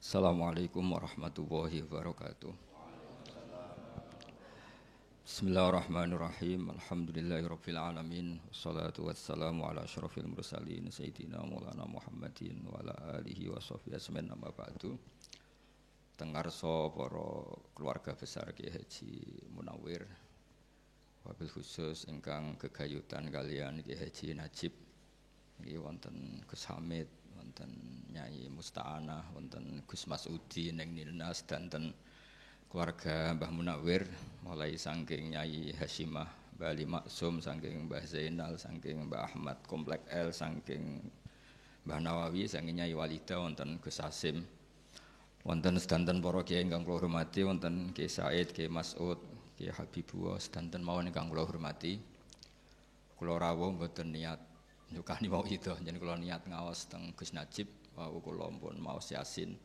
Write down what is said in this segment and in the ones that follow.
Assalamualaikum warahmatullahi wabarakatuh. Bismillahirrahmanirrahim. Alhamdulillahirabbil alamin. Wassalatu wassalamu ala asyrofil mursalin sayyidina Maulana Muhammadin wa ala alihi washabbihi ajmain amma ba'du. Tengarsa para keluarga besar Kyai Haji Munawwir, wabil khusus ingkang gegayutan kalian Kyai Haji Najib, nggih wonten Gus Hamid, wonten Nyai Musta'anah, wonten Gus Masudi ning Nilnas, danten keluarga Mbah Munawwir mulai saking Nyai Hasyimah, Mbah Ali Maksum, saking Mbah Zainal, saking Mbah Ahmad Komplek L, saking Mbah Nawawi, saking Nyai Walida, wonten Gus Hasim, wonten sedanten para kiai ingkang kula hormati, wonten Kiai Said, Kiai Mas'ud, Kiai Habibullah, sedanten mawon ingkang kula hormati. Kula rawuh mboten niat nyukani mau itu, jadi kalau niat ngawas teng Gus Najib, wau kula pun maos Yasin.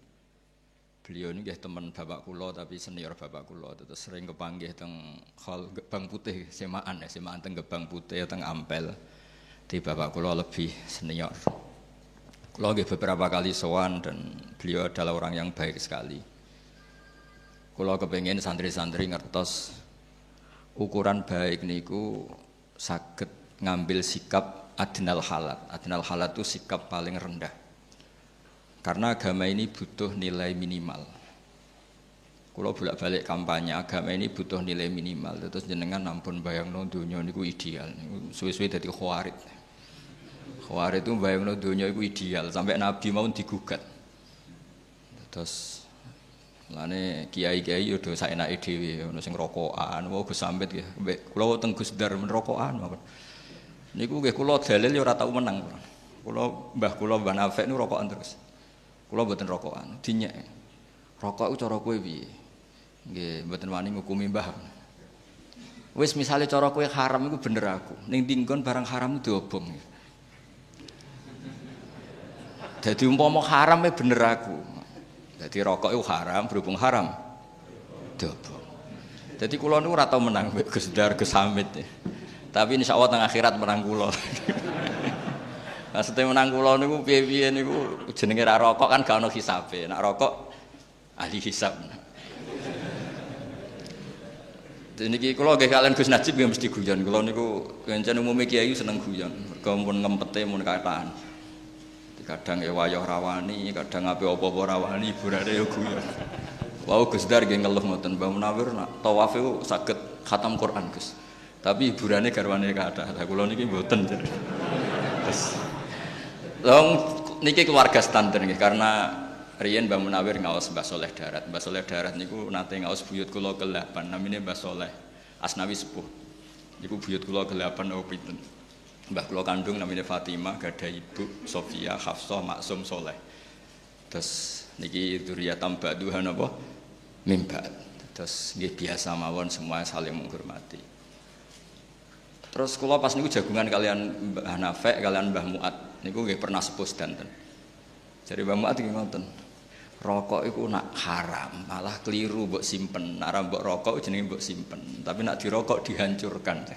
Beliau ini teman bapak kula tapi senior bapak kula, terus sering kepanggih teng hal Gebang Putih, semaan teng Gebang Putih teng Ampel. Di bapak kula lebih senior. Kula nggih beberapa kali sowan dan beliau adalah orang yang baik sekali. Kula kepengin santri-santri ngertos ukuran baik niku saged ngambil sikap adnal halat. Adnal halat itu sikap paling rendah. Karena agama ini butuh nilai minimal. Kalau bolak-balik kampanye agama ini butuh nilai minimal. Terus jenengan ampun bayangno donya niku ideal. Suwe-suwe dadi khawarid. Khawarid itu bayangno donya iku ideal sampai Nabi mau digugat. Terus lane kiai-kiai yo do saenake dhewe ono sing rokokan, wau Gus Samit nggih. Kula teng Gus Dar men rokokan mawon. Niku nggih kula dalil ya ora tau menang. Kula Mbah Nafek niku rokokan terus. Kula mboten rokokan, dinyek. Rokok ku cara kowe piye? Nggih, mboten wani ngukumi Mbah. Wis misale cara kowe haram iku bener aku. Ning dinggon barang haram diobong. Dadi umpama haram bener aku. Dadi rokok iku haram, berhubung haram diobong. Dadi kula niku ora tau menang Gus Dar, Gus Hamid. Tapi insyaallah teng akhirat menang kula. Maksudnya menang kula niku piye-piye niku jenenge ra rokok kan gak ono hisabe. Nek rokok ahli hisab. Niki kula nggih kalian Gus Najib nggih mesti guyon. Kula niku pancen umume kiai seneng guyon. Mergo mun ngempete mun kathah. Kadang ya wayah rawani, kadang ape apa-apa rawani, hiburane yo guyon. Wau Gus Dar nggih ngeluh ngoten, Mbah Munawwir nak tawaf iku saged khatam Quran, Gus. Tapi hiburane garwane kathah. Lah kula niki mboten. Terus niki keluarga standar nggih karena riyen Mbah Munawwir ngaos Mbah Soleh Darat. Mbah Soleh Darat niku nate ngaos buyut kula ke-8 namine Mbah Soleh Asnawi Sepuh. Niku buyut kula ke-8 napa pinten. Mbah kula kandung namine Fatimah, gadah ibu Sofia, Hafsah, Maksum, Soleh. Terus niki dzurriyatam ba'duha napa mimba. Terus nggih biasa mawon semua saling menghormati. Terus kula pas niku jagungan kalian Mbah Nafek, kalian Mbah Muat. Niku nggih pernah sepuh sedanten. Jadi Mbah Muat nggih ngoten. Rokok iku nak haram, malah keliru mbok simpen. Nek mbok rokok jenenge mbok simpen, tapi nak dirokok dihancurkan.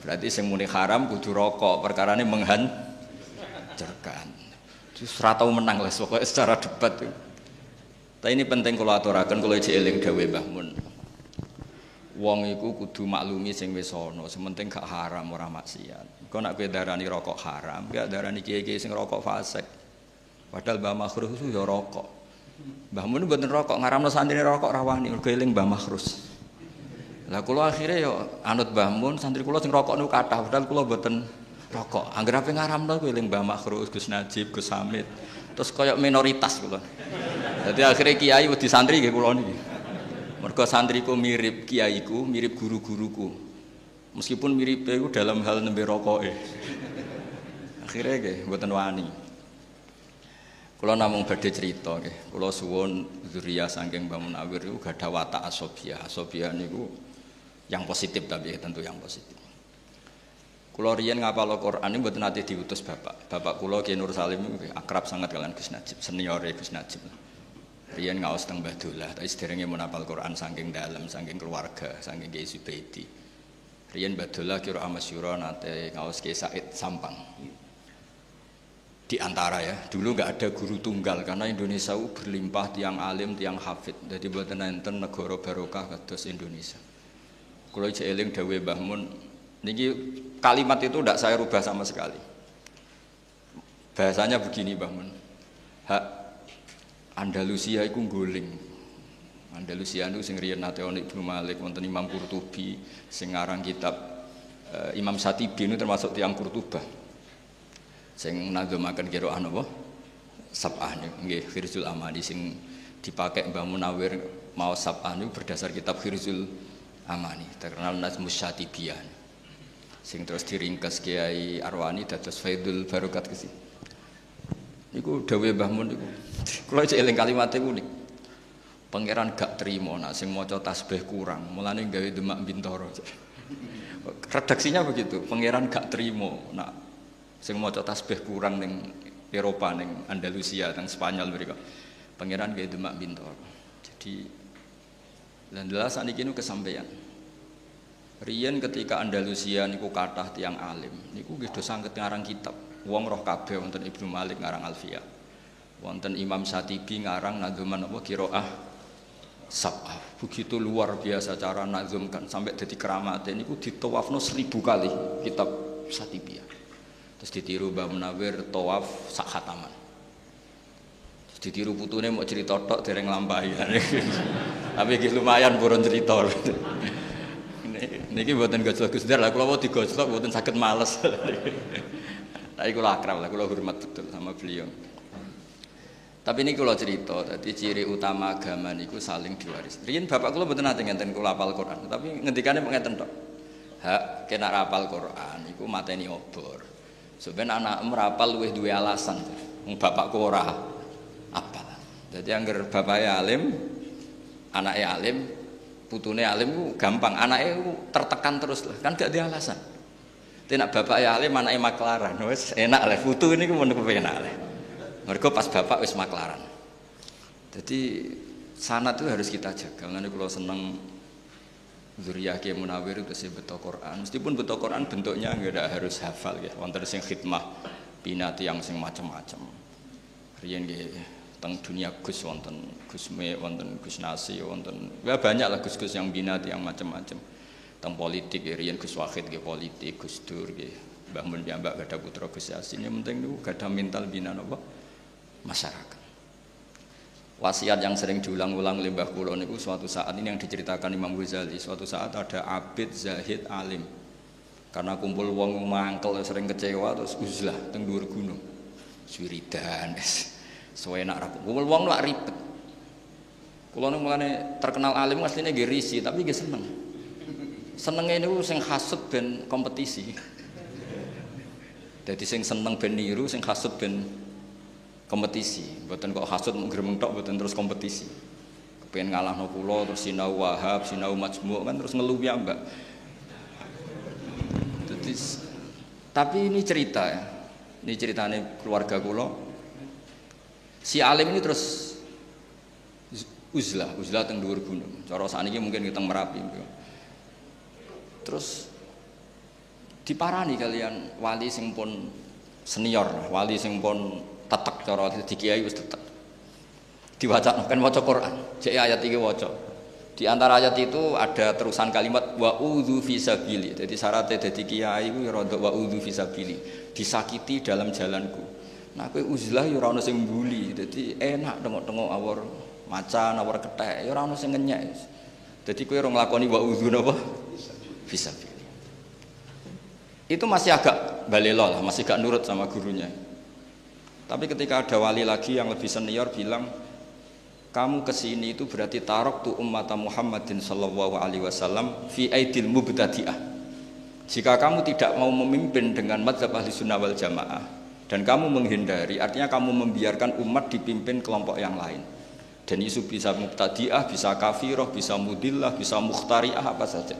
Berarti sing muni haram kudu rokok, perkarane menghancurkan. Terus ora tau menang les pokoke secara debat. Tapi ini penting kula aturaken, kula iki eling dawuh Mbah Mun. Wong iku kudu maklumi sing wis ana, sementing gak haram ora maksiat. Kok nek kowe darani rokok haram, kowe darani kiye-kiye sing rokok fasik. Padahal Mbah Makhrus itu ya rokok. Mbah Mun mboten rokok, ngaramno santrine rokok rawani, mergo eling Mbah Makhrus. Lah kula akhire ya anut Mbah Mun, santri kula sing rokok niku kathah, padahal kula mboten rokok. Angger ape ngaramno kowe eling Mbah Makhrus, Gus Najib, Gus Hamid. Terus kaya minoritas kula. Dadi akhire kiai wedi santri nggih kula niki. Mergo santriku mirip kiaiku, mirip guru-guruku. Meskipun mirip iku dalam hal nembe rokoke. Akhire nggih mboten wani. Kula namung badhe crita nggih. Kula suwun dzurriyyah saking Mbah Munawwir iku gadah watak asobiah. Asobiah niku yang positif tapi tentu yang positif. Kula riyen ngapal Al-Qur'an niku mboten nate diutus bapak. Bapak kula Ki Nur Salim niku akrab sangat kalian Gus Najib, seniore Gus Najib. Riyen ngaos teng Mbah Dullah, tapi sederenge mun hafal Quran saking dalem, saking keluarga, saking Kiai Subaidi. Riyen Mbah Dullah kira amasyura nate ngaos Kiai Said Sampang. Di antara ya, dulu nggak ada guru tunggal karena Indonesia berlimpah tiang alim, tiang hafid. Jadi buatan enten negara barokah kados Indonesia. Kalau eling dawuh Mbah Mun, niki kalimat itu tidak saya rubah sama sekali. Bahasanya begini Mbah Mun. Hak Andalusia iku nggoling. Andalusia itu sing riyen nate ana Ibnu Malik, wonten Imam Qurtubi, sing ngarang kitab Imam Satibi itu termasuk tiang Qurtubah. Sing nadzomaken qiraah napa? Sab'ah nggih Khirzul Amani sing dipakai Mbah Munawir mau Sab'ah niku berdasar kitab Khirzul Amani, terkenal Nazmus Syatibiyah. Sing terus diringkas Kiai Arwani dados Faidul Barokat kesi. Niku dawuh Mbah Mun niku. Kula cek eling kalimatnya unik. Pangeran gak terima nak sing maca tasbih kurang, mulane gawe Demak Bintoro. Redaksinya begitu, pangeran gak terima nak sing maca tasbih kurang ning Eropa ning Andalusia teng Spanyol mriko. Pangeran gawe Demak Bintoro. Jadi lan jelas saniki niku kesampaian. Riyen ketika Andalusia niku kathah tiyang alim, niku nggih do sanget ngarang kitab. Wong roh kabeh wonten Ibnu Malik ngarang Alfiyah. Wonten Imam Satibi ngarang nadzuman apa qiraah Sab'ah. Begitu luar biasa cara nazumkan sampai dadi keramate niku ditawafno 1000 kali kitab Satibiyah. Terus ditiru Mbah Munawir tawaf sak khataman. Terus ditiru putune mau cerita tok dereng nglampahi. Tapi iki lumayan purun cerita. Niki mboten gojlok Gus Dar lah, kula mau digojlok mboten saged males. Tapi kula akrab lah, kula hormat betul sama beliau. Tapi ini kalau cerita, tadi ciri utama agama niku saling diwaris. Riyen bapak kula mboten nate ngenten kula hafal Quran, tapi ngendikane ngeten tok. Hak kena hafal Quran iku mateni obor. Sampeyan anak merapal luwih duwe alasan. Wong bapakku ora apal. Dadi angger bapake alim, anake alim, putune alim ku gampang, anake ku tertekan terus lah, kan gak ada alasan. Nek bapake alim, anake maklaran, wis enak lah, putu niku men kepenak lah. Mereka pas bapak wis maklaran. Jadi sanad itu harus kita jaga. Nanti kalau seneng zuriyah Kiai Munawir itu sih betul Quran. Meskipun betul Quran bentuknya nggak harus hafal ya. Wonten sing khidmah pinati yang sing macam-macam. Riyen nggih teng dunia Gus wonten Gus Me, wonten Gus Nasi, wonten ya banyak lah Gus-gus yang pinati yang macam-macam. Teng politik riyen Gus Wahid nggih politik, Gus Dur nggih Mbah Mun piyambak gadah putra Gus Yasin. Yang penting niku gadah mental bina napa? Masyarakat. Wasiat yang sering diulang-ulang oleh Mbah kula niku suatu saat ini yang diceritakan Imam Ghazali, suatu saat ada abid zahid alim. Karena kumpul wong mangkel sering kecewa terus uzlah teng dhuwur gunung. Wiridan wis suwenak ra kumpul wong lak ribet. Kula niku mulane terkenal alim asline nggih risi tapi nggih seneng. Senenge niku sing hasud ben kompetisi. Dadi sing seneng ben niru, sing hasud ben kompetisi, mboten kok hasud mung gremeng tok mboten terus kompetisi. Kepengin ngalahno kula terus sinau Wahab, sinau Majmu' kan terus ngeluh ya, Mbak. Tapi ini cerita ya. Ini ceritane keluarga kula. Si alim ini terus uzlah teng dhuwur gunung. Cara sakniki mungkin teng Merapi. Terus diparani kalian wali sing pun senior, wali sing pun tetek cara di kiai wis tetek. Diwaca kan maca Quran. Cek ayat iki waca. Di antara ayat itu ada terusan kalimat wa udzu fisabili. Jadi syaratnya dadi kiai ku ya rada wa udzu fisabili. Disakiti dalam jalanku. Nah kowe uzlah ya ora ono sing mbuli. Dadi enak tengok-tengok awor macan, awor kethek, ya ora ono sing ngenyek. Dadi kowe ora nglakoni wa udzu napa? Fisabili. Itu masih agak balelo lah, masih gak nurut sama gurunya. Tapi ketika ada wali lagi yang lebih senior bilang, kamu kesini itu berarti tarok tu ummata Muhammadin sallallahu alaihi wasallam fi aidil mubtadi'ah. Jika kamu tidak mau memimpin dengan mazhab ahli sunnah wal jamaah dan kamu menghindari, artinya kamu membiarkan umat dipimpin kelompok yang lain. Dan isu bisa mubtadi'ah, bisa kafirah, bisa mudillah, bisa mukhtari'ah apa saja.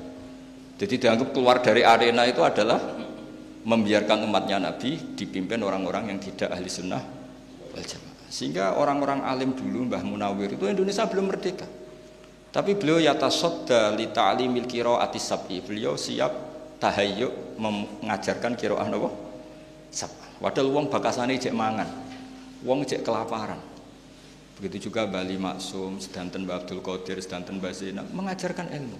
Jadi dianggap keluar dari arena itu adalah membiarkan umatnya Nabi dipimpin orang-orang yang tidak ahli sunnah wal jamaah. Sehingga orang-orang alim dulu Mbah Munawir itu Indonesia belum merdeka. Tapi beliau yatasodda li ta'limil qira'ati sab'i. Beliau siap tahayyuk mengajarkan qira'ah napa? Padahal wong bakasane cek mangan. Wong cek kelaparan. Begitu juga Bali Maksum, sedanten Mbak Abdul Qadir, sedanten Mbak Zainab mengajarkan ilmu.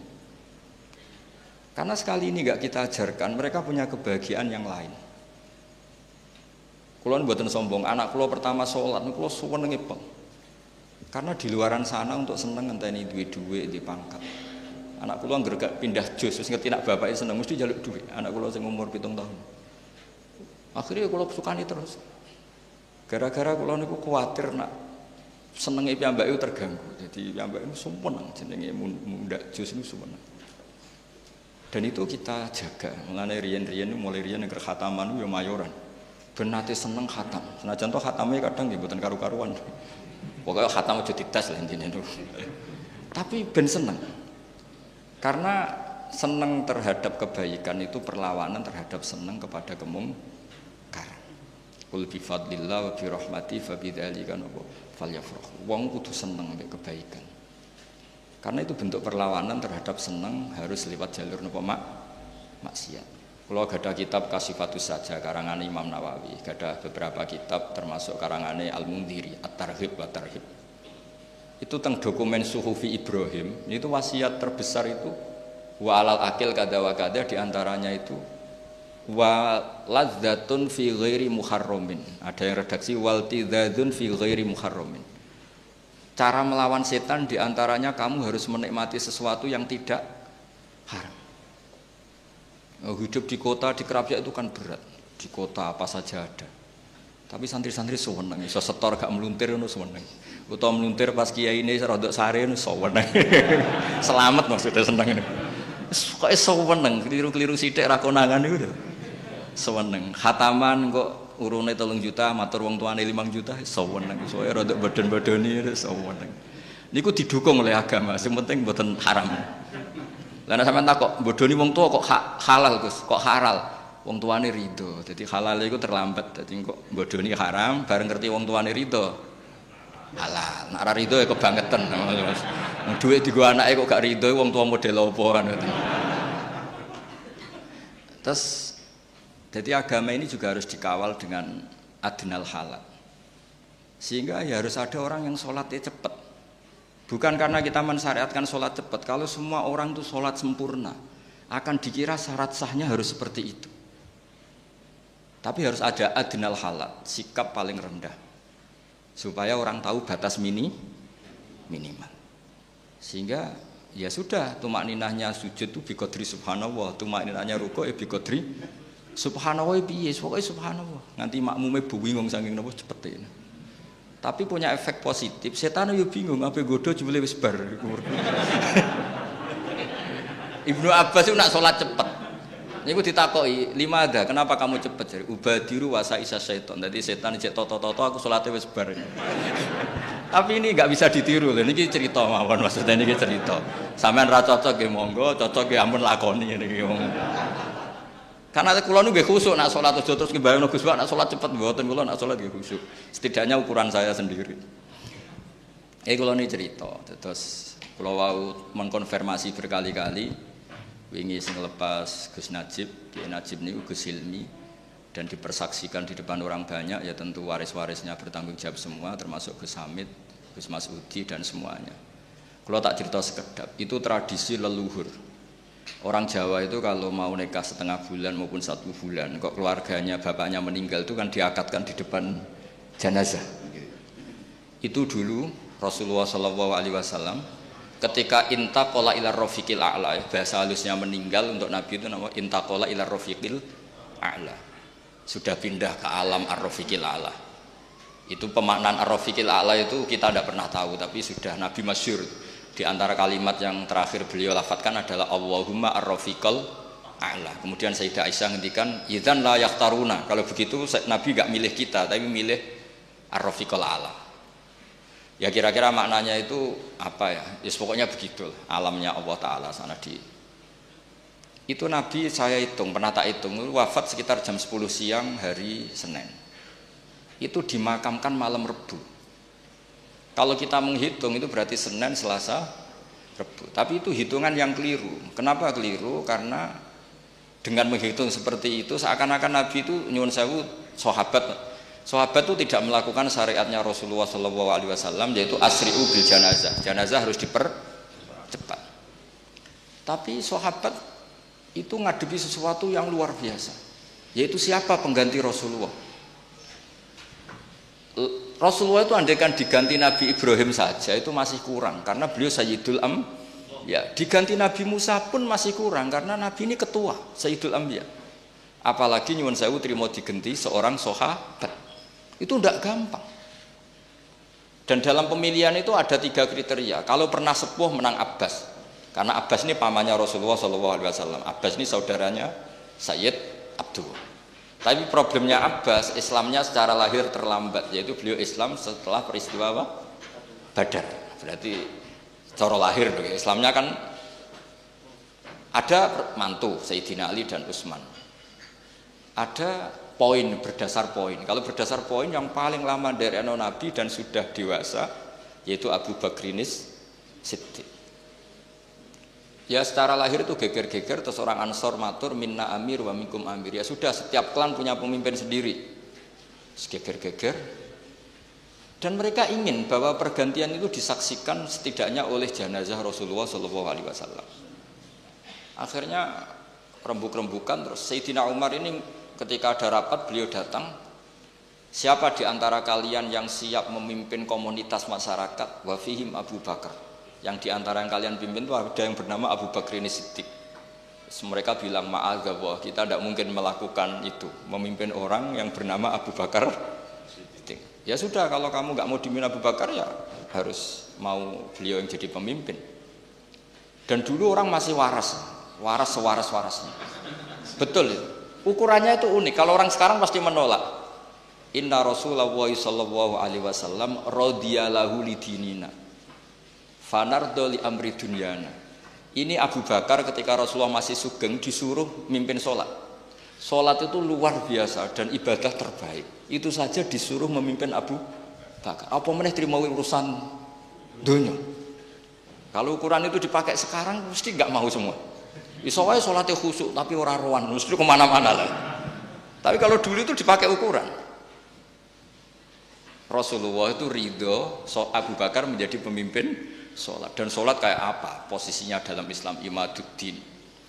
Karena sekali ini enggak kita ajarkan, mereka punya kebahagiaan yang lain. Kulo mboten sombong, anak kulo pertama sholat, kulo suwenenge pol. Karena di luaran sana untuk seneng ngenteni duwe-duwe di pangkat. Anak kulo anggere gak pindah jos, wis ngerti nak bapake seneng mesti njaluk duit. Anak kulo sing umur 7 tahun. Akhirnya kulo sukani terus. Gara-gara kulo niku kuwatir nak senenge piyambake terganggu. Jadi piyambake sumpun jenenge mundak jos niku sumpun. Dan itu kita jaga. Mulane riyen-riyen mulai riyen nek khataman yo mayoran. Ben nate seneng khatam. Senajan to khatame kadang nggih mboten karu-karuan. Pokoke khatam aja dites lah intine niku. Tapi ben seneng. Karena seneng terhadap kebaikan itu perlawanan terhadap seneng kepada kemungkaran. Qul bi fadlillah wa bi rahmati fa bidzalika falyafrah. Wong kudu seneng ambek kebaikan. Karena itu bentuk perlawanan terhadap seneng harus lewat jalur napa maksiat. Kalau ada kitab Kasifatus Saja karangan Imam Nawawi, ada beberapa kitab termasuk karangannya Al-Mundhiri, At-Targhib wa Tarhib. Itu tentang dokumen Suhufi Ibrahim, itu wasiat terbesar itu wa alal akil kada wa kada, diantaranya itu wa ladzatun fi ghairi muharramin. Ada yang redaksi wal tidzadzun fi ghairi muharramin. Cara melawan setan diantaranya kamu harus menikmati sesuatu yang tidak haram. Hidup di kota, di Kerapia itu kan berat. Di kota apa saja ada. Tapi santri-santri sewenang, iso setor gak meluntir ngono sewenang. Utawa meluntir pas kiai ini rodok sare ngono sewenang. Selamat maksudnya seneng. Kok sewenang, keliru-keliru sithik ra konangan niku lho. Sewenang. Khataman kok urune 3 juta, matur wong tuane 5 juta, sewenang. Soale rodok badan-badani sewenang. Niku didukung oleh agama, sing penting mboten haram. Lah nek sampean takok bodoni wong tua kok halal Gus, kok haral? Wong tuane rido. Jadi halal iku terlambat. Dadi kok bodoni haram bareng ngerti wong tuane rido. Halal. Nek ora rido ya kebangetan. Duit digo anake kok gak rido wong tua model apa kan. Terus jadi agama ini juga harus dikawal dengan adnal halal. Sehingga ya harus ada orang yang sholatnya cepat. Bukan karena kita mensyariatkan sholat cepat. Kalau semua orang itu sholat sempurna, akan dikira syarat sahnya harus seperti itu. Tapi harus ada adnal halal, sikap paling rendah, supaya orang tahu batas minimal. Sehingga ya sudah, tumak ninahnya sujud itu biqadri subhanallah, tumak ninahnya rukuk biqadri subhanallah piye, pokoknya subhanallah. Nganti makmume bingung saking napa cepet ini. Tapi punya efek positif. Setan yo bingung apa godo jebule wis bar. Ibnu Abbas itu nak sholat cepat. Niku ditakoki, "Limada? Kenapa kamu cepat?" Jare, "Ubadiru wasa isa syaiton." Jadi setan cek toto-toto aku sholatnya wis bar. Tapi ini enggak bisa ditiru lho. Niki cerita mawon maksudnya niki cerita. Sampeyan ra cocok nggih monggo, cocok nggih ampun lakoni niki wong. Karena kula niku nggih khusuk nak salat aja terus ngebayangno Gus nak salat cepet mboten kula nak salat nggih khusuk. Setidaknya ukuran saya sendiri. Kula niki cerita, terus kula wau mengkonfirmasi berkali-kali wingi sing lepas Gus Najib, Kiai Najib niku Gus Hilmi dan dipersaksikan di depan orang banyak ya tentu waris-warisnya bertanggung jawab semua termasuk Gus Hamid, Gus Masudi dan semuanya. Kula tak cerita sekedap, itu tradisi leluhur. Orang Jawa itu kalau mau nikah setengah bulan maupun 1 bulan, kok keluarganya bapaknya meninggal itu kan diakadkan di depan jenazah. Itu dulu Rasulullah SAW ketika intaqala ila rafiqil a'la, bahasa halusnya meninggal untuk Nabi itu nama intaqala ila rafiqil a'la. Sudah pindah ke alam ar-rafiqil a'la. Itu pemaknaan ar-rafiqil a'la itu kita tidak pernah tahu, tapi sudah Nabi masyhur. Di antara kalimat yang terakhir beliau lafadzkan adalah Allahumma ar-rafiqal a'la. Kemudian Sayyidah Aisyah ngendikan, "Idzan la yakhtaruna." Kalau begitu Nabi enggak milih kita, tapi milih ar-rafiqal a'la. Ya kira-kira maknanya itu apa ya? Ya pokoknya begitu alamnya Allah taala sana di. Itu Nabi saya hitung, pernah tak hitung, wafat sekitar jam 10 siang hari Senin. Itu dimakamkan malam Rebu. Kalau kita menghitung itu berarti Senin, Selasa, Rebu. Tapi itu hitungan yang keliru. Kenapa keliru? Karena Dengan menghitung seperti itu seakan-akan Nabi itu nyuwun sewu sahabat itu tidak melakukan syariatnya Rasulullah SAW, yaitu asri'u bil janazah. Janazah harus dipercepat. Tapi sahabat itu ngadepi sesuatu yang luar biasa, yaitu siapa pengganti Rasulullah. Rasulullah itu andaikan diganti Nabi Ibrahim saja itu masih kurang karena beliau Sayyidul Anbiya. Diganti Nabi Musa pun masih kurang karena Nabi ini ketua Sayyidul Anbiya. Apalagi nyuwun sewu trimo diganti seorang sahabat. Itu tidak gampang. Dan dalam pemilihan itu ada 3 kriteria. Kalau pernah sepuh menang Abbas. Karena Abbas ini pamannya Rasulullah SAW. Abbas ini saudaranya Sayyid Abdullah. Tapi problemnya Abbas, Islamnya secara lahir terlambat, yaitu beliau Islam setelah peristiwa apa? Badar. Berarti secara lahir Islamnya kan ada mantu Sayyidina Ali dan Utsman. Ada poin berdasar poin. Kalau berdasar poin yang paling lama dari anak Nabi dan sudah dewasa yaitu Abu Bakrinis Siddiq. Ya secara lahir itu geger-geger, terus orang Ansor matur minna amir wa minkum amir. Ya sudah, setiap klan punya pemimpin sendiri. Geger-geger. Dan mereka ingin bahwa pergantian itu disaksikan setidaknya oleh jenazah Rasulullah SAW. Akhirnya rembuk-rembukan, terus Sayyidina Umar ini ketika ada rapat beliau datang. Siapa di antara kalian yang siap memimpin komunitas masyarakat? Wa fihim Abu Bakar. Yang diantara yang kalian pimpin itu ada yang bernama Abu Bakrinis Siddiq. Mereka bilang ma'adzallah, kita tidak mungkin melakukan itu, memimpin orang yang bernama Abu Bakar Siddiq. Ya sudah, kalau kamu nggak mau dipimpin Abu Bakar ya harus mau beliau yang jadi pemimpin. Dan dulu orang masih waras sewaras-warasnya. Betul itu. Ukurannya itu unik. Kalau orang sekarang pasti menolak. Inna Rasulullah sallallahu alaihi wasallam radhiyalahu lidinina. Fanardo li amri dunyana. Ini Abu Bakar ketika Rasulullah masih sugeng disuruh mimpin sholat. Sholat itu luar biasa dan ibadah terbaik. Itu saja disuruh memimpin Abu Bakar. Apa meneh terima urusan dunia. Kalau ukuran itu dipakai sekarang mesti nggak mau semua. Iso wae sholatnya khusyuk tapi ora rohan, mesti kemana-mana lah. Tapi kalau dulu itu dipakai ukuran. Rasulullah itu ridho Abu Bakar menjadi pemimpin sholat. Dan sholat kayak apa? Posisinya dalam Islam imaduddin.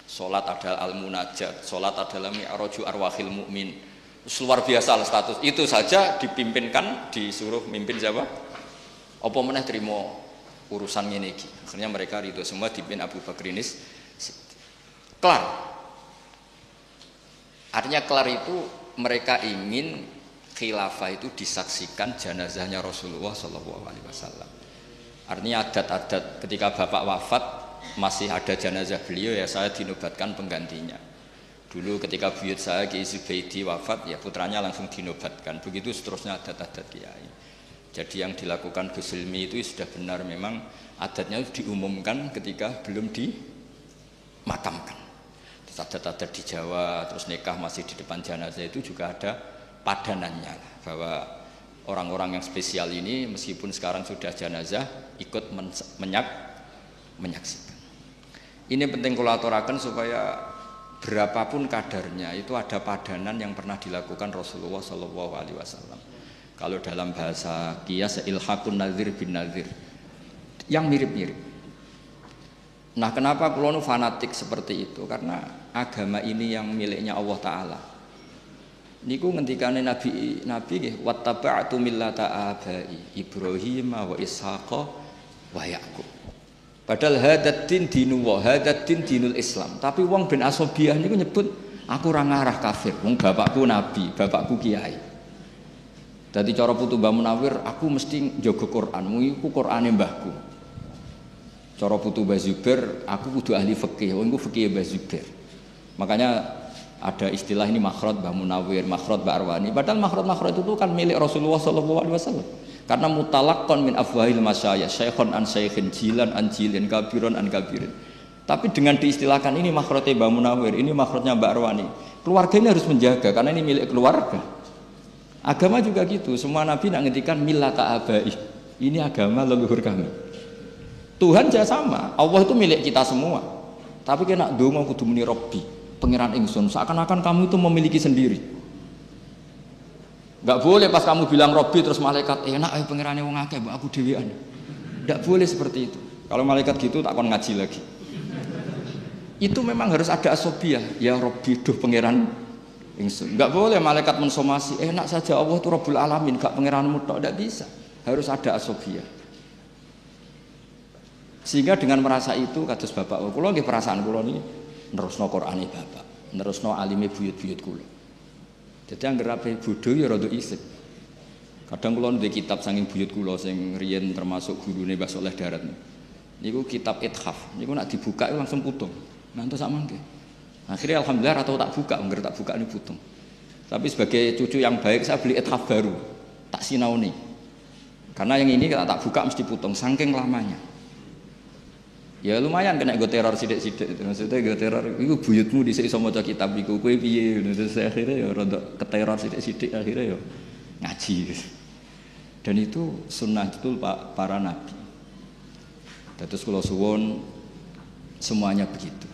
Sholat adalah al-munajat, sholat adalah mi'raju arwahil mu'min. Luar biasa status. Itu saja dipimpinkan, disuruh mimpin siapa? Apa meneh terima urusan ini. Akhirnya mereka ridho semua dipimpin Abu Bakrinis. Kelar. Artinya kelar itu mereka ingin khilafah itu disaksikan jenazahnya Rasulullah SAW. Artinya adat-adat ketika bapak wafat masih ada jenazah beliau ya saya dinobatkan penggantinya. Dulu ketika buyut saya Kiai Zubaidi wafat ya putranya langsung dinobatkan. Begitu seterusnya adat-adat kiai. Jadi yang dilakukan Gus Ilmi itu sudah benar, memang adatnya diumumkan ketika belum dimakamkan. Terus adat-adat di Jawa, terus nikah masih di depan jenazah itu juga ada padanannya bahwa orang-orang yang spesial ini meskipun sekarang sudah jenazah ikut menyaksikan. Ini penting kula aturaken supaya berapapun kadarnya itu ada padanan yang pernah dilakukan Rasulullah SAW. Kalau dalam bahasa qiyas ilhaqun nazir bin nazir yang mirip-mirip. Nah, kenapa kula nu fanatik seperti itu? Karena agama ini yang miliknya Allah Ta'ala. Niku ngendikane Nabi nggih wattaba'tu millata abai Ibrahim wa Ishaqa wa Yaqub. Padahal hadat din dinullah, hadat din dinul Islam. Tapi wong ben asobiyah niku nyebut aku ora ngarah kafir. Wong bapakku nabi, bapakku kiai. Dadi cara putu Mbah Munawir, aku mesti njaga Qur'anmu iku Qur'ane mbahku. Cara putu Mbah Zubair, aku kudu ahli fikih. Wong iku fikih Mbah Zubair. Makanya ada istilah ini makhraj Mbah Munawir, makhraj Mbah Arwani. Padahal makhraj itu kan milik Rasulullah SAW. Karena mutalaqqan min afwahil masyayikh, syekhon an syeikhin, jilan an jilin, kabiron an kabirin. Tapi dengan diistilahkan ini makhrajnya Mbah Munawir, ini makhrajnya Mbah Arwani. Keluarga ini harus menjaga karena ini milik keluarga. Agama juga gitu, semua nabi nak ngendikan millata abai. Ini agama leluhur kami. Tuhan juga sama, Allah itu milik kita semua. Tapi kena ndonga kudu muni Rabbi. pangeran ingsun, seakan-akan kamu itu memiliki sendiri. Enggak boleh pas kamu bilang Robbi terus malaikat enak ae pangerane wong akeh mbok aku dhewean. Enggak boleh seperti itu. Kalau malaikat gitu tak kon ngaji lagi. Itu memang harus ada asobiah, ya Robbi duh pangeran ingsun. Enggak boleh malaikat mensomasi enak saja Allah itu Rabbul Alamin, gak pangeranmu tok, enggak bisa. Harus ada asobiah. Sehingga dengan merasa itu kados bapak kula nggih perasaan kula niki nerusno Qur'ane bapak, nerusno alime buyut-buyut kula. Jadi anggere ape bodho ya rada isip. Kadang kula ndek kitab saking buyut kula sing riyen termasuk gurune Mbah Saleh Darat. Niku kitab Ithaf. Niku nek dibuka langsung putung. Ngantos sak mangke. Akhirnya alhamdulillah atau tak buka, anggere tak buka ini putung. Tapi sebagai cucu yang baik saya beli Ithaf baru. Tak sinauni. Karena yang ini kalau tak buka mesti putung saking lamanya. Ya lumayan kena gue teror sidik-sidik. Maksudnya gue teror, itu buyutmu dhisik iso maca kitab iku kowe piye. Terus akhirnya ya rada keteror sidik-sidik akhirnya ya ngaji. Dan itu sunnah betul Pak para nabi. Terus kula suwun semuanya begitu.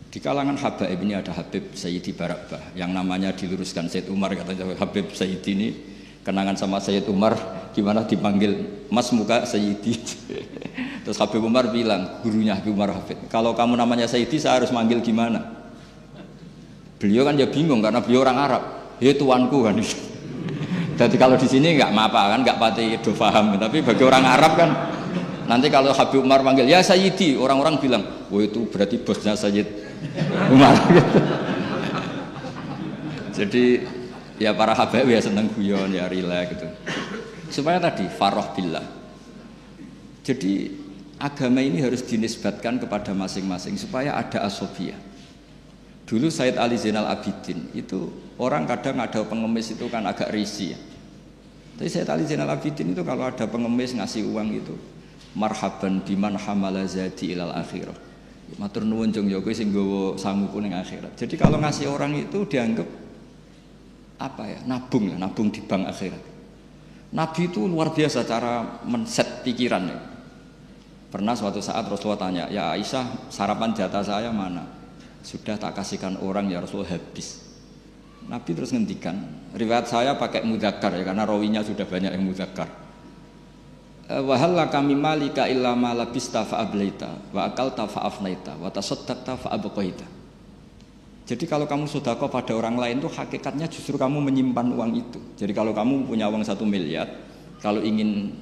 Di kalangan habaib ini ada Habib Sayyidi Barakbah yang namanya diluruskan Sayyid Umar, katanya Habib Sayyidi ini kenangan sama Sayyid Umar gimana dipanggil Mas muka Sayyidi. Terus Habib Umar bilang, gurunya Habib Umar Hafid, kalau kamu namanya Sayyidi saya harus manggil gimana? Beliau kan ya bingung karena beliau orang Arab. Ya tuanku kan. Jadi kalau di sini nggak apa kan, nggak pati do paham. Tapi bagi orang Arab kan, nanti kalau Habib Umar manggil ya Sayyidi, orang-orang bilang, oh itu berarti bosnya Sayyid Umar. Jadi ya para habaib ya seneng guyon ya rileks gitu. Supaya tadi farah billah. Jadi agama ini harus dinisbatkan kepada masing-masing supaya ada asobiah. Dulu Sayyid Ali Zainal Abidin itu orang kadang ada pengemis itu kan agak risih ya. Tapi Sayyid Ali Zainal Abidin itu kalau ada pengemis ngasih uang itu marhaban biman hamala zadi ilal akhirah. Matur nuwun jong yo kowe sing nggawa sanguku ning akhirat. Jadi kalau ngasih orang itu dianggap apa ya? Nabung lah, nabung di bank akhirat. Nabi itu luar biasa cara men-set pikirannya. Pernah suatu saat Rasulullah tanya, ya Aisyah sarapan jatah saya mana? Sudah tak kasihkan orang ya Rasulullah habis. Nabi terus ngendikan, riwayat saya pakai mudzakkar ya karena rawinya sudah banyak yang mudzakkar. Wa hal laka mimmalika illa ma labista fa ablaita wa akalta fa afnaita wa tasaddaqta fa abqaita. Jadi kalau kamu sedekah pada orang lain itu hakikatnya justru kamu menyimpan uang itu. Jadi kalau kamu punya uang 1 miliar, kalau ingin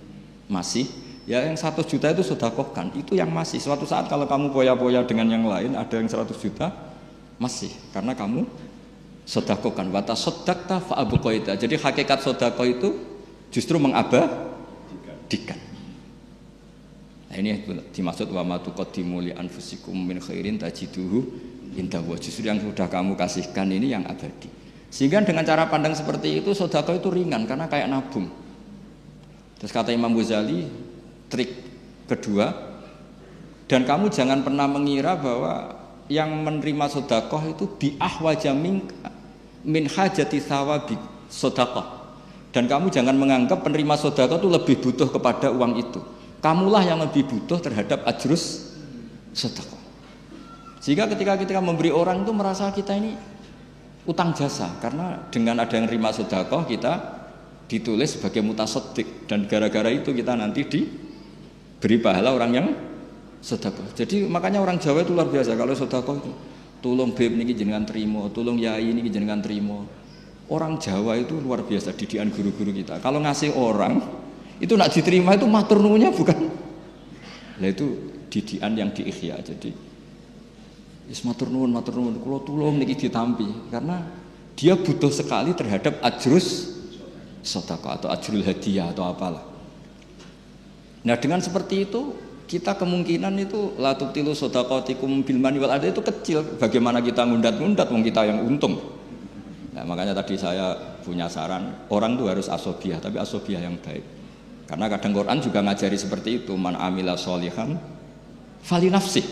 masih ya yang 100 juta itu sedekahkan, itu yang masih. Suatu saat kalau kamu poya-poya dengan yang lain ada yang 100 juta masih karena kamu sedekahkan wa tasaddaqta fa abqaita. Jadi hakikat sedekah itu justru mengabadikan. Nah ini dimaksud wa ma tuqaddimu li anfusikum min khairin tajiduhu indah. Justru yang sudah kamu kasihkan ini yang abadi. Sehingga dengan cara pandang seperti itu sedekah itu ringan karena kayak nabung. Terus kata Imam Ghazali, trik kedua, dan kamu jangan pernah mengira bahwa yang menerima sedekah itu bi ahwaja min hajati thawabi sedekah. Dan kamu jangan menganggap penerima sedekah itu lebih butuh kepada uang itu. Kamulah yang lebih butuh terhadap ajrus sedekah. Sehingga ketika kita memberi orang itu merasa kita ini utang jasa, karena dengan ada yang terima sedekah kita ditulis sebagai mutasaddiq, dan gara-gara itu kita nanti diberi pahala orang yang sedekah. Jadi makanya orang Jawa itu luar biasa kalau sedekah itu tulung beb niki jenengan trimo, tulung yai niki jenengan trimo. Orang Jawa itu luar biasa didikan guru-guru kita. Kalau ngasih orang itu nak diterima itu matur nuwunnya bukan. Lah itu didikan yang diikhya. Jadi is matur nuwun kula tulung niki ditampi karena dia butuh sekali terhadap ajrus sedekah atau ajrul hadiah atau apalah. Nah dengan seperti itu kita kemungkinan itu la tubtilu shadaqatikum bil mani wal adha itu kecil. Bagaimana kita ngundat-ngundat wong kita yang untung. Nah, makanya tadi saya punya saran, orang itu harus asobiah, tapi asobiah yang baik. Karena kadang Quran juga ngajari seperti itu, man amila sholihan fali nafsih.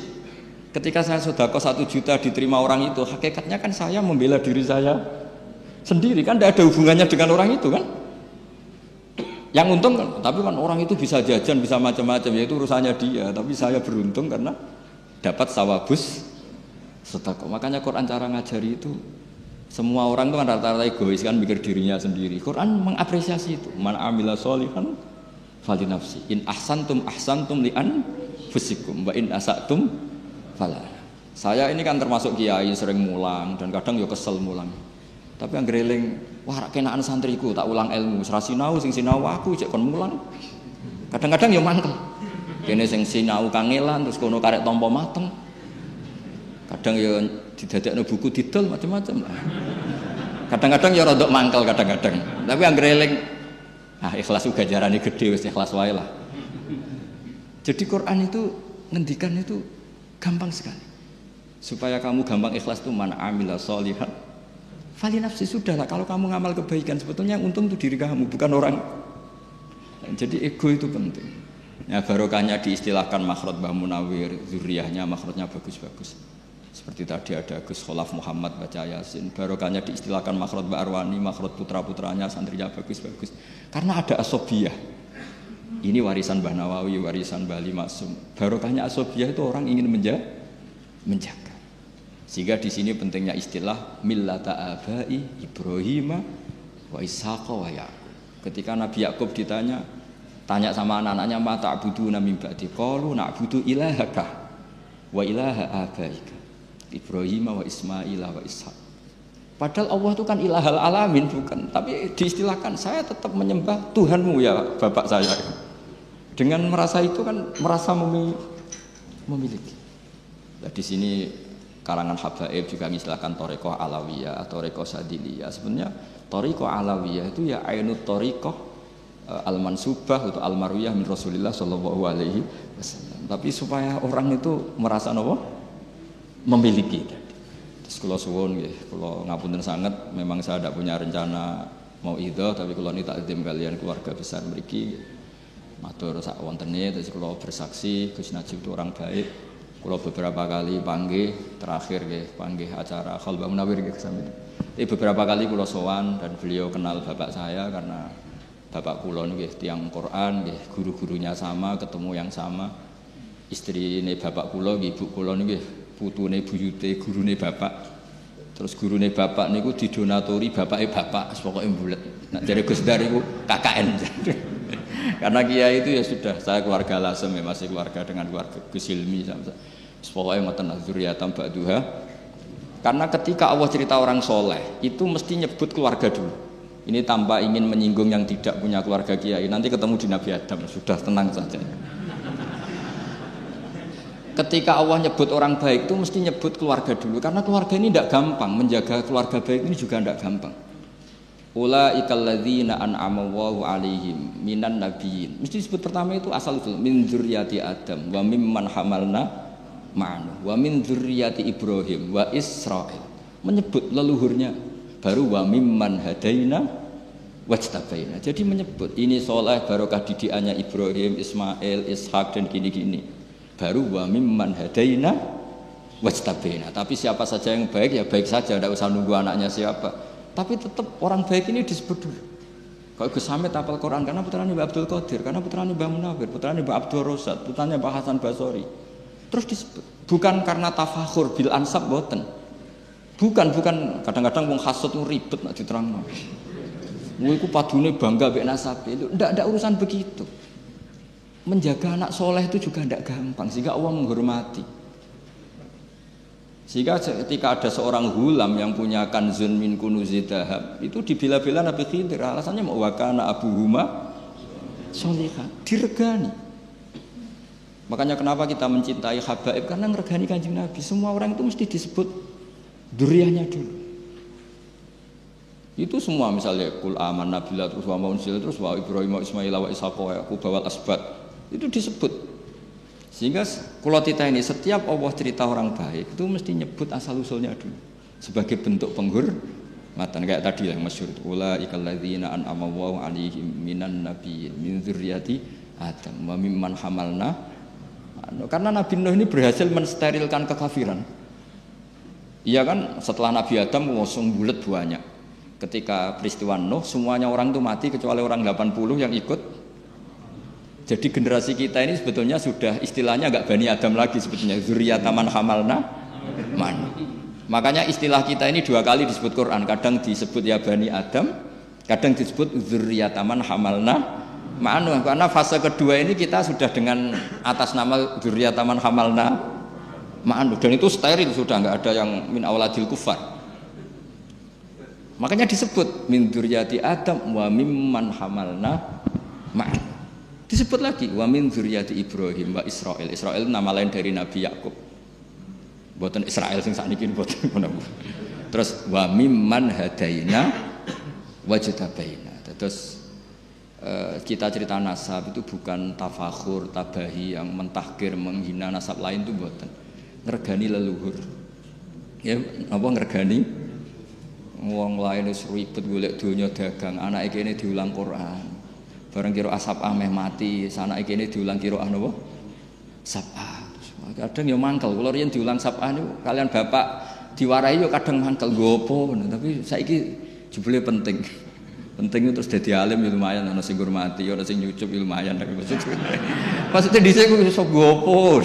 Ketika saya sedekah 1 juta diterima orang itu, hakikatnya kan saya membela diri saya sendiri, kan tidak ada hubungannya dengan orang itu kan. Yang untung kan, tapi kan orang itu bisa jajan, bisa macam-macam, ya itu urusannya dia. Tapi saya beruntung karena dapat sawabus Sedekah. Makanya Quran cara ngajari itu semua orang itu kan rata-rata egois kan mikir dirinya sendiri. Quran mengapresiasi itu. Man amila sholihan fali nafsi. In ahsantum li anfusikum wa in asatum fala. Saya ini kan termasuk kiai sering mulang dan kadang yo kesel mulang. Tapi yang greling, wah rak kenaan santriku tak ulang ilmu, ora sinau sing sinau aku cek kon mulang. Kadang-kadang yo mangkel. Kene sing sinau kangelan terus kono karek tampa mateng. Kadang ya didadekno buku didol macam-macam. Kadang-kadang ya rodok mangkel kadang-kadang. Tapi yang greling ikhlas uga jarane gede wis ikhlas wae lah. Jadi Quran itu ngendikan itu gampang sekali. Supaya kamu gampang ikhlas itu man amila sholihan fali nafsi sudahlah. Kalau kamu ngamal kebaikan sebetulnya yang untung itu diri kamu bukan orang. Jadi ego itu penting. Ya barokahnya diistilahkan makhraj Mbah Munawir, zuriyahnya makhrajnya bagus-bagus. Seperti tadi ada Gus Kholaf Muhammad baca Yasin, barokahnya diistilahkan makhraj Mbak Arwani, makhraj putra-putranya santrinya bagus-bagus. Karena ada asobiyah. Ini warisan Mbah Nawawi, warisan Mbah Ali Maksum. Barokahnya asobiyah itu orang ingin menjaga. Sehingga di sini pentingnya istilah millata abai Ibrahim wa Ishaq wa Yaqub. Ketika Nabi Yakub tanya sama anak-anaknya ma ta'buduna min ba'di qalu na'budu ilahaka wa ilaha abaika Ibrahim wa Ismail wa Ishaq. Padahal Allah itu kan ilahal alamin bukan, tapi diistilahkan saya tetap menyembah Tuhanmu ya bapak saya. Dengan merasa itu kan merasa memiliki. Nah, di sini karangan habaib juga mengistilahkan Thariqah Alawiyah atau Thariqah Sadiliyah. Sebenarnya Thariqah Alawiyah itu ya ainut Thariqah al-mansubah atau al-marwiyah min Rasulillah sallallahu alaihi wasallam. Tapi supaya orang itu merasa apa? Memiliki. Terus kula suwun nggih, kula ngapunten sangat memang saya tidak punya rencana mau idhah tapi kula ini takdim kalian keluarga besar mriki. Matur sak wontene terus kula bersaksi Gus Najib itu orang baik. Kula beberapa kali panggih, terakhir nggih panggih acara Khalbah Munawir nggih kesami. Tapi beberapa kali kula sowan dan beliau kenal bapak saya karena bapak kula nggih tiyang Quran nggih, guru-gurunya sama, ketemu yang sama. Istrine bapak kula nggih ibu kula nggih putune buyute gurune bapak. Terus gurune bapak niku didonatori bapake bapak, pokoke mbulet. Nek jare Gus Dar iku KKN. Karena kiai itu ya sudah saya keluarga lasem ya masih keluarga dengan keluarga Gus Hilmi sama. Pokoknya mboten zuriyatam ba'duha. Karena ketika Allah cerita orang soleh itu mesti nyebut keluarga dulu. Ini tanpa ingin menyinggung yang tidak punya keluarga kiai. Nanti ketemu di Nabi Adam sudah tenang saja. Ketika Allah nyebut orang baik itu mesti nyebut keluarga dulu karena keluarga ini tidak gampang, menjaga keluarga baik ini juga tidak gampang. Ulaikal ladzina an'ama Allahu 'alaihim minan nabiyyin. Mesti disebut pertama itu asal usul min dzurriyyati Adam wa mimman hamalna ma'anu wa min dzurriyyati Ibrahim wa Israil. Menyebut leluhurnya baru wa mimman hadaina wajtabaina. Jadi menyebut ini soleh barokah didikannya Ibrahim, Ismail, Ishak dan gini-gini. Baru wa mimman hadaina wajtabaina. Tapi siapa saja yang baik ya baik saja, tidak usah nunggu anaknya siapa. Tapi tetap orang baik ini disebut dulu. Kalau Gus Hamid hafal Quran karena putranya Mbak Abdul Qadir, karena putranya Mbak Munawir, putranya Mbak Abdul Rosad, putranya Mbak Hasan Basori. Terus disebut. Bukan karena tafakhur bil ansab boten. Bukan kadang-kadang wong hasud itu ribet nak diterangno. Kowe iku padune bangga mbek nasabe. Ndak urusan begitu. Menjaga anak soleh itu juga ndak gampang sehingga Allah menghormati. Sehingga ketika ada seorang hulam yang punya kanzun min kunuzid dhahab itu dibela-bela Nabi Khidir alasannya mau wakana abuhuma sholihah, diregani. Makanya kenapa kita mencintai habaib karena ngeregani Kanjeng Nabi. Semua orang itu mesti disebut dzurriyyahnya dulu. Itu semua misalnya kul amanna billah terus wa unzila terus wa Ibrahim wa Ismail wa Ishaq wa Yaqub wal asbat itu disebut. Sehingga kalau kita ini setiap Allah cerita orang baik itu mesti nyebut asal usulnya dulu sebagai bentuk penghormatan kayak tadi yang masyhur ulaikal ladzina an'ama Allahu 'alaihim minan nabiyyin min dzurriyyati Adam wa mimman hamalna. Karena Nabi Nuh ini berhasil mensterilkan kekafiran. Iya kan setelah Nabi Adam langsung bulat banyak. Ketika peristiwa Nuh semuanya orang itu mati kecuali orang 80 yang ikut. Jadi generasi kita ini sebetulnya sudah istilahnya agak Bani Adam lagi sebetulnya zuriyataman hamalna ma'an. Makanya istilah kita ini dua kali disebut Quran, kadang disebut ya Bani Adam, kadang disebut dzurriyyataman hamalna ma'an. Karena fase kedua ini kita sudah dengan atas nama dzurriyyataman hamalna ma'an, dan itu steril, sudah nggak ada yang min auladil kufar. Makanya disebut min dzurriyyati Adam wa mimman hamalna ma'an. Disebut lagi wa min dzurriyyati Ibrahim wa Israil. Israil nama lain dari Nabi Yakub. Mboten Israil sing sakniki mboten menapa. Terus wa mimman hadaina wajtabaina. Terus kita cerita nasab itu bukan tafakhur, tabahi yang mentahkir, menghina nasab lain itu mboten. Ngergani leluhur. Ya, apa ngergani wong lain wis ribet golek donya dagang, anake kene diulang Quran. Bareng kira asap ameh mati, sanake kene diulang kira napa? Sab'ah. Kadang ya mangkel, kula riyen diulang sab'ah niku kalian bapak diwarahi yo kadang mangkel gopo, tapi saiki jebule penting. Penting itu terus dadi alim ya lumayan, ana sing ngurmati, ana sing nyucup ya lumayan tapi maksudnya dhisik ku iso gopo.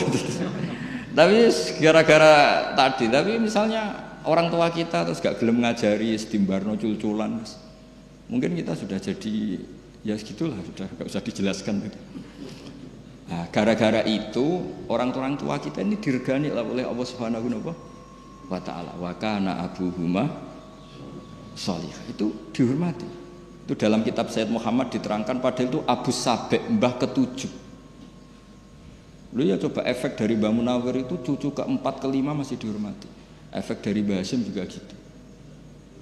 Tapi gara-gara tadi, tapi misalnya orang tua kita terus gak gelem ngajari sedimbarno cul-culan, mungkin kita sudah jadi ya segitulah, sudah gak usah dijelaskan. Nah, gara-gara itu orang tua kita ini diregani oleh Allah Subhanahu wa Ta'ala. Wa kana abuhuma sholih, itu dihormati. Itu dalam kitab Sayyid Muhammad diterangkan, padahal itu Abu Sabek, mbah ketujuh. Lu ya coba efek dari Mbah Munawir itu cucu keempat kelima masih dihormati. Efek dari Mbah Hasyim juga gitu.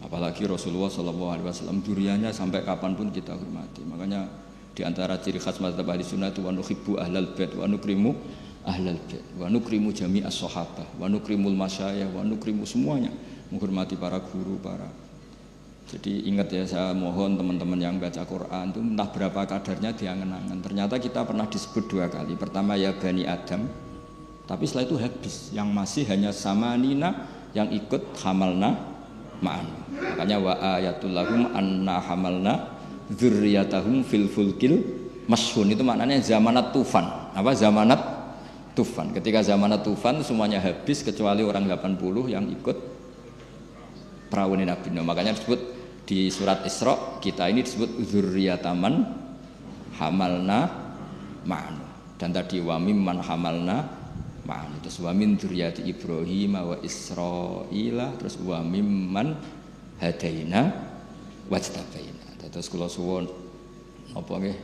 Apalagi Rasulullah SAW duriannya sampai kapanpun kita hormati. Makanya di antara ciri khas mazhab ahli sunnah itu wa nuhibbu ahlal bait wa nukrimu ahlal bait wa nukrimu jami'as sahabah wa nukrimul masyayikh wa nukrimu semuanya, menghormati para guru, para. Jadi ingat ya, saya mohon teman-teman yang baca Quran itu entah berapa kadarnya diangen-angen. Ternyata kita pernah disebut dua kali. Pertama ya Bani Adam, tapi setelah itu habis. Yang masih hanya sama Nina yang ikut hamalna ma'an. Makanya wa ayatul lahum anna hamalna dzurriyyatahum fil fulkil mashhun. Itu maknanya zamanat tufan. Apa zamanat tufan? Ketika zamanat tufan semuanya habis kecuali orang 80 yang ikut perahu Nabi Nuh. Makanya disebut di surat Isra kita ini disebut dzurriyyataman hamalna ma'an. Dan tadi wa mimman hamalna ma'an, terus wa min dzurriyyati Ibrahim wa Israila, terus wa mimman hadaina wajtabaina. Terus kula suwun apa nggih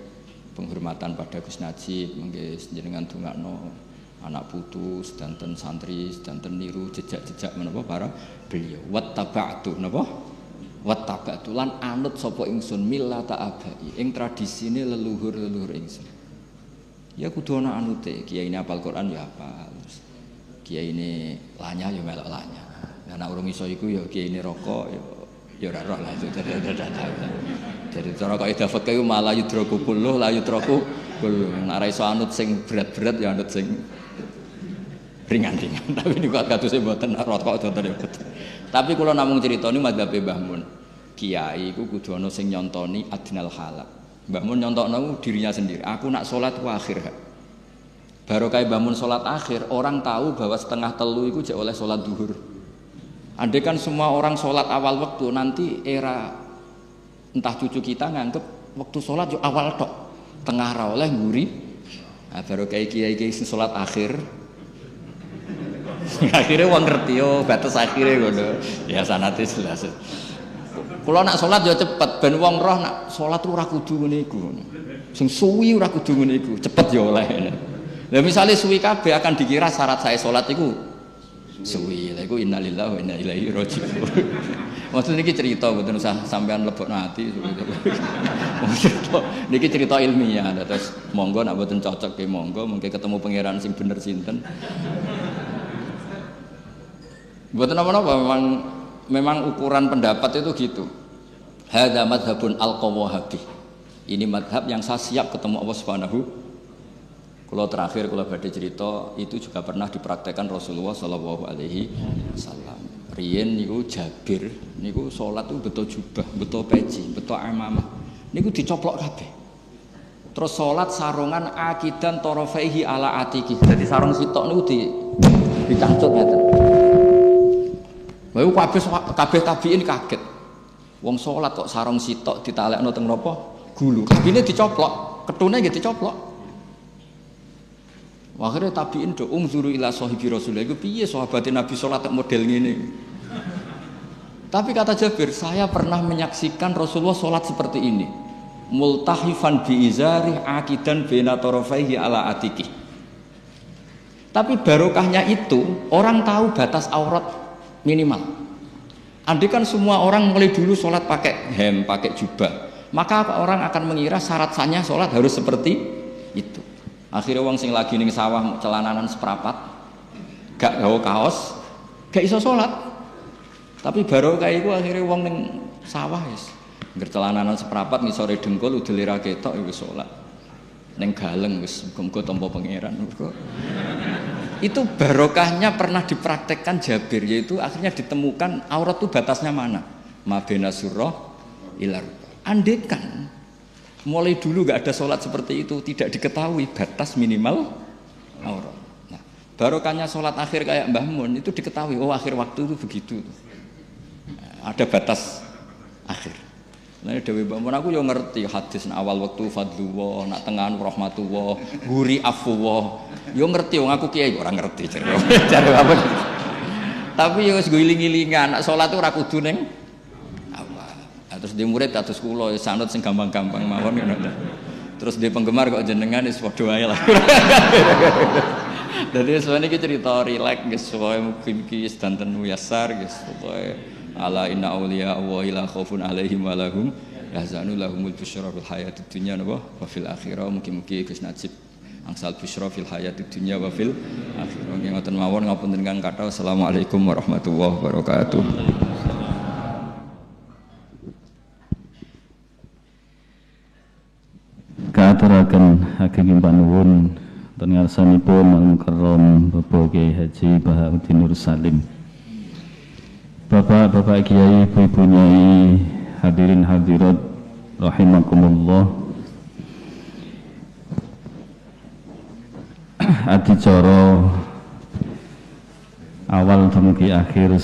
penghormatan pada Gus Najib, mengke jenengan dongakno anak putu sedanten santri sedanten niru jejak-jejak menapa para beliau. Wattaba'tu napa? Wattaba'tu lan anut sapa ingsun millata abai ing tradisine leluhur-leluhur ingsun. Ya kudu ana anute, kiai ini hafal Quran ya hafal. Kiai ini lanya ya melok lanya. Anak urung iso iku ya kiai ini rokok ya ora roh lah itu. Jadi cara kaidah fikih malah yudraku kulluh la yudraku kulluh. Nek ora iso anut sing berat-berat ya anut sing ringan-ringan. Tapi niku kadose mboten rokok contohnya. Tapi kula namung critani madzhabe Mbah Mun. Kiai iku kudu ana sing nyontoni adnal halal. Mbah Mun nyontokno dirinya sendiri. Aku nak salat ku akhir. Baru kayak Mbah Mun salat akhir, orang tahu bahwa setengah telu iku jek oleh salat zuhur. Andai kan semua orang sholat awal waktu, nanti era entah cucu kita nganggep waktu sholat yo awal tok, tengah ra oleh nguri. Nah, baru kayak kiai-kiai sholat akhir. Akhirnya wong ngerti yo batas akhirnya ngono. Ya sanate jelas. Kula nak sholat yo cepet ben wong roh nak sholat ora kudu ngene iku. Sing suwi ora kudu ngene iku, cepet yo oleh. Lah misale suwi kabeh akan dikira syarat saya sholat iku suwi. Lha iku innalillahi wa inna ilaihi raji'un. Maksud niki cerita mboten usah sampean lebokno ati. Niki cerita ilmiah. Terus monggo nek mboten cocok ke monggo, mungkin ketemu pangeran sing bener sinten. Mboten apa-apa, memang ukuran pendapat itu gitu. Hadza madzhabun al-Qawahabi. Ini madhab yang saya siap ketemu Allah Subhanahu. Kalau terakhir kalau badhe cerita itu juga pernah dipraktekkan Rasulullah Shallallahu Alaihi Wasallam. Riyen niku Jabir niku sholat tuh betul jubah, betul peci, betul amamah. Niku dicoplok kabeh. Terus sholat sarungan akidan torofaihi ala atiki. Jadi sarung sitok niku dicangcut ngeten. Bae kabeh tabiin kaget. Wong salat kok sarung sitok ditalekno teng napa? Gulu. Kabine dicoplok, ketune nggih dicoplok. Akhirnya tabiin do zuru ila sahibi Rasulullah iku piye sahabatin Nabi salat model ngene. Tapi kata Jabir, saya pernah menyaksikan Rasulullah sholat seperti ini. Multahifan biizari akidan baina tarafaihi ala atiki. Tapi barokahnya itu orang tahu batas aurat minimal. Andai kan semua orang mulai dulu sholat pakai hem, pakai jubah, maka orang akan mengira syarat sahnya sholat harus seperti itu. Akhirnya wong sing lagi ning sawah celananan seprapat, gak gawa kaos, gak iso sholat. Tapi barokah iku akhirnya wong ning sawah wis ngger celananan seprapat ngisore dengkul udele ra ketok wis salat. Ning galeng wis muga-muga tampa pangeran. Itu barokahnya pernah dipraktekkan Jabir, yaitu akhirnya ditemukan aurat itu batasnya mana? Mabena surah ilar. Andekan mulai dulu gak ada sholat seperti itu, tidak diketahui batas minimal aurat. Nah, barokahnya sholat akhir kayak Mbah Mun itu diketahui, oh akhir waktu itu begitu. Ada batas akhir. Nah, Dewi Mbah Mun aku yo ngerti hadis awal waktu fadlullah, nak tengahan rahmatullah, guri afwullah. Yo ngerti wong aku kiai ora ngerti jare. Jare apa? Tapi yo wis guling-gilingan, nak salat ora kudu ning awal. Terus dia murid kados kula sanut sing gampang-gampang mawon ngono. Terus dia penggemar kok jenengan wis padha wae lah. Dadi sebenarnya iki cerita rileks guys, pokoke mugi-mugi sedanten muyassar guys, pokoke ala inna auliya Allahi la khaufun alaihim wa lahum yahzanun lahumul busyra fil hayatid dunya wa fil akhirah. Mugi-mugi Gus Najib angsal busyra fil hayatid dunya wa fil akhirah. Nggih ngoten mawon ngapunten kang kathah. Assalamualaikum warahmatullahi wabarakatuh. Kaaturaken ageng panuwun ten ngarsanipun Al-Mukarram Bapak Kiai Haji Bahauddin Nur Salim. Bapak-bapak kiai, ibu-ibu nyai, hadirin hadirat rahimakumullah. Adicara awal dumugi akhir